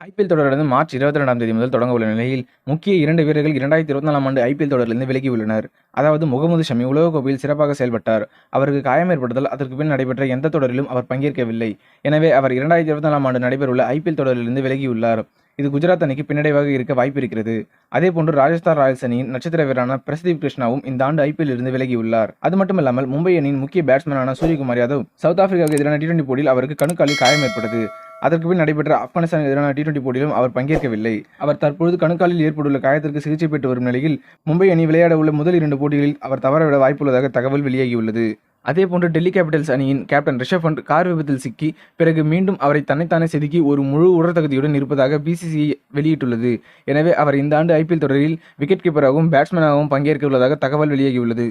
IPL தொடரானது March 22ஆம் தேதி முதல் தொடங்க உள்ள நிலையில், முக்கிய 2 வீரர்கள் 2024ஆம் ஆண்டு ஐபிஎல் தொடரிலிருந்து விலகியுள்ளனர். அதாவது முகமது ஷமி உலகக்கோப்பையில் சிறப்பாக செயல்பட்டார். அவருக்கு காயம் ஏற்பட்டதால் அதற்கு பின் நடைபெற்ற எந்த தொடரிலும் அவர் பங்கேற்கவில்லை. எனவே அவர் 2024ஆம் ஆண்டு நடைபெறவுள்ள ஐபிஎல் தொடரிலிருந்து விலகியுள்ளார். இது குஜராத் அணிக்கு பின்னடைவாக இருக்க வாய்ப்பிருக்கிறது. அதேபோன்று ராஜஸ்தான் ராயல்ஸ் அணியின் நட்சத்திர வீரரான பிரசித் கிருஷ்ணாவும் இந்த ஆண்டு ஐபிஎல்லில் இருந்து விலகியுள்ளார். அது மட்டுமில்லாமல் மும்பை அணியின் முக்கிய பேட்ஸ்மேனான சூரியகுமார் யாதவ் சவுத் ஆப்பிரிக்காவுக்கு எதிரான டி20 போட்டியில் அவருக்கு கணுக்காலில் காயம் ஏற்பட்டது. அதற்கு பின் நடைபெற்ற ஆப்கானிஸ்தானுக்கு எதிரான டி20 போட்டியிலும் அவர் பங்கேற்கவில்லை. அவர் தற்பொழுது கணுக்காலில் ஏற்பட்டுள்ள காயத்திற்கு சிகிச்சை பெற்று வரும் நிலையில், மும்பை அணி விளையாட உள்ள முதல் 2 போட்டிகளில் அவர் தவறவிட வாய்ப்புள்ளதாக தகவல் வெளியாகியுள்ளது. அதேபோன்று டெல்லி கேபிட்டல்ஸ் அணியின் கேப்டன் ரிஷப் பண்ட் கார் விபத்தில் சிக்கி பிறகு மீண்டும் அவரை தன்னைத்தானே செதுக்கி ஒரு முழு உடற்தகுதியுடன் இருப்பதாக பிசிசிஐ வெளியிட்டுள்ளது. எனவே அவர் இந்த ஆண்டு ஐபிஎல் தொடரில் விக்கெட் கீப்பராகவும் பேட்ஸ்மேனாகவும் பங்கேற்க உள்ளதாக தகவல் வெளியாகியுள்ளது.